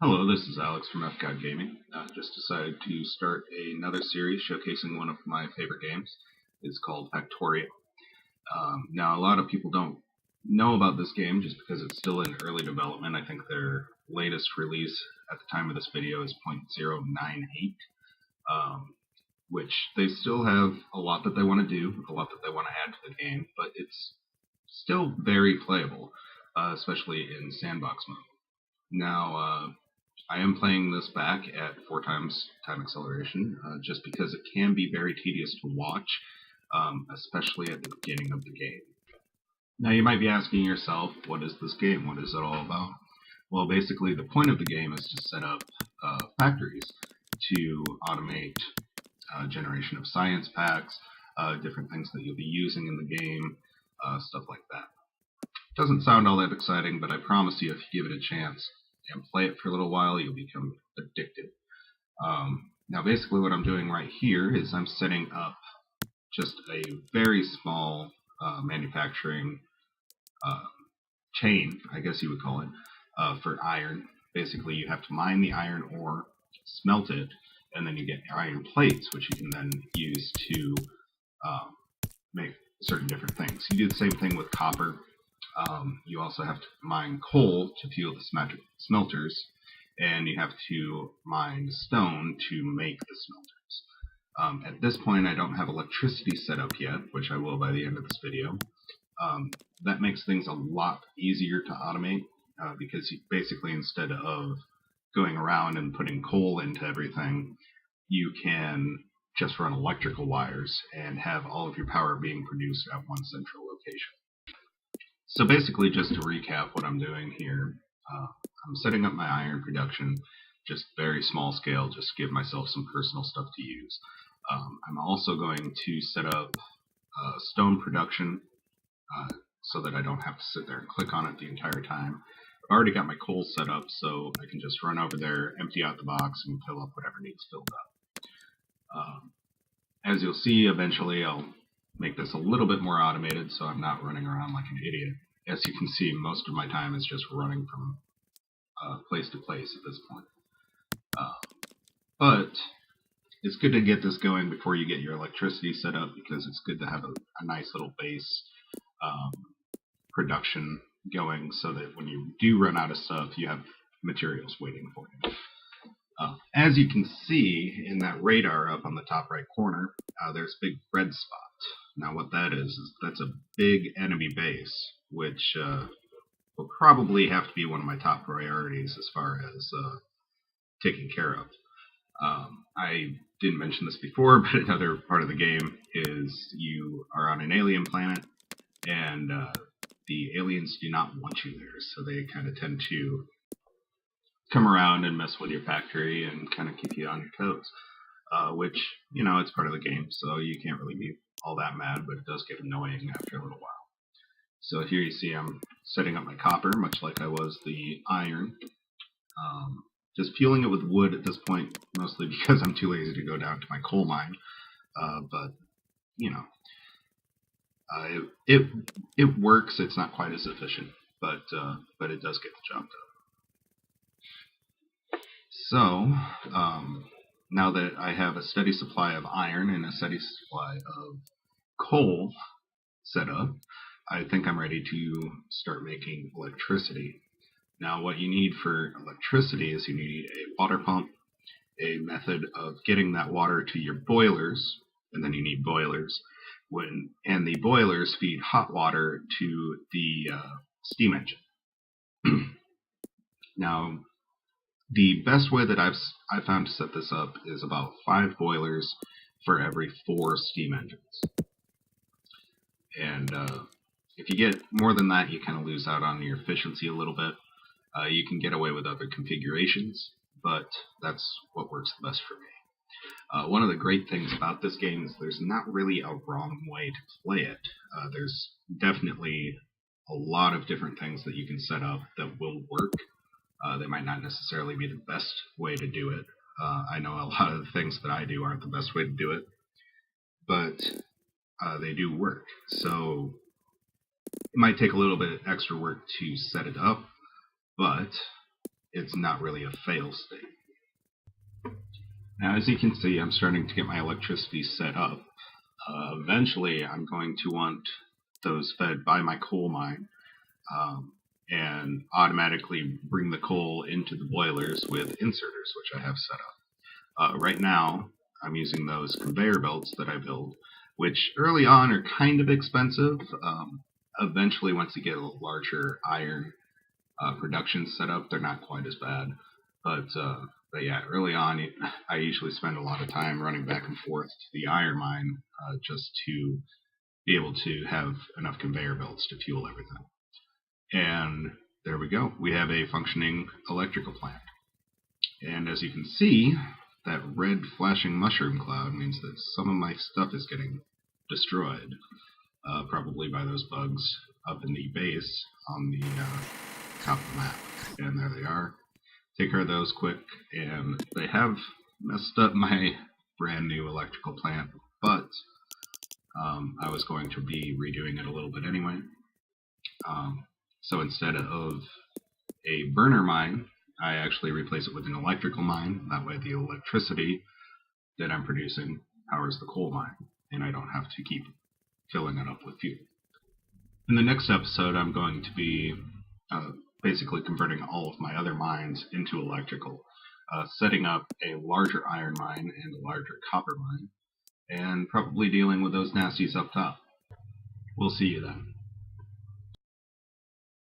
Hello, this is Alex from FGod Gaming. Just decided to start another series showcasing one of my favorite games. It's called Factorio. Now, a lot of people don't know about this game just because it's still in early development. I think their latest release at the time of this video is 0.098, which they still have a lot that they want to do, a lot that they want to add to the game, but it's still very playable, especially in sandbox mode. Now, I am playing this back at 4 times time acceleration, just because it can be very tedious to watch, especially at the beginning of the game. Now you might be asking yourself, what is this game? What is it all about? Well, basically the point of the game is to set up factories to automate generation of science packs, different things that you'll be using in the game, stuff like that. Doesn't sound all that exciting, but I promise you if you give it a chance and play it for a little while, you'll become addicted. Now basically what I'm doing right here is I'm setting up just a very small manufacturing chain, I guess you would call it, for iron. Basically you have to mine the iron ore, smelt it, and then you get iron plates, which you can then use to make certain different things. You do the same thing with copper. You also have to mine coal to fuel the smelters, and you have to mine stone to make the smelters. At this point, I don't have electricity set up yet, which I will by the end of this video. That makes things a lot easier to automate, because you basically, instead of going around and putting coal into everything, you can just run electrical wires and have all of your power being produced at one central location. So basically, just to recap what I'm doing here, I'm setting up my iron production, just very small scale, just to give myself some personal stuff to use. I'm also going to set up stone production so that I don't have to sit there and click on it the entire time. I've already got my coal set up, so I can just run over there, empty out the box, and fill up whatever needs filled up. As you'll see, eventually I'll make this a little bit more automated so I'm not running around like an idiot. As you can see, most of my time is just running from place to place at this point. But it's good to get this going before you get your electricity set up, because it's good to have a nice little base production going so that when you do run out of stuff, you have materials waiting for you. As you can see in that radar up on the top right corner, there's a big red spot. Now what that is that's a big enemy base, which will probably have to be one of my top priorities as far as taking care of. I didn't mention this before, but another part of the game is you are on an alien planet, and the aliens do not want you there, so they kind of tend to come around and mess with your factory and kind of keep you on your toes, which, you know, it's part of the game, so you can't really be all that mad, but it does get annoying after a little while. So here you see I'm setting up my copper, much like I was the iron. Just fueling it with wood at this point, mostly because I'm too lazy to go down to my coal mine. But, you know, it works. It's not quite as efficient, but it does get the job done. So, now that I have a steady supply of iron and a steady supply of coal set up, I think I'm ready to start making electricity. Now what you need for electricity is you need a water pump, a method of getting that water to your boilers, and then you need boilers, and the boilers feed hot water to the steam engine. Now, the best way that I've found to set this up is about 5 boilers for every 4 steam engines. And if you get more than that, you kind of lose out on your efficiency a little bit. You can get away with other configurations, but that's what works the best for me. One of the great things about this game is there's not really a wrong way to play it. There's definitely a lot of different things that you can set up that will work. They might not necessarily be the best way to do it. I know a lot of the things that I do aren't the best way to do it, but they do work. So it might take a little bit of extra work to set it up, but it's not really a fail state. Now, as you can see, I'm starting to get my electricity set up. Eventually, I'm going to want those fed by my coal mine, and automatically bring the coal into the boilers with inserters, which I have set up. Right now, I'm using those conveyor belts that I build, which early on are kind of expensive. Eventually, once you get a larger iron production set up, they're not quite as bad. But yeah, early on, I usually spend a lot of time running back and forth to the iron mine just to be able to have enough conveyor belts to fuel everything. And there we go. We have a functioning electrical plant. And as you can see, that red flashing mushroom cloud means that some of my stuff is getting destroyed, probably by those bugs up in the base on the top of the map. And there they are. Take care of those quick. And they have messed up my brand new electrical plant, but I was going to be redoing it a little bit anyway. So instead of a burner mine, I actually replace it with an electrical mine. That way the electricity that I'm producing powers the coal mine, and I don't have to keep filling it up with fuel. In the next episode, I'm going to be basically converting all of my other mines into electrical, setting up a larger iron mine and a larger copper mine, and probably dealing with those nasties up top. We'll see you then.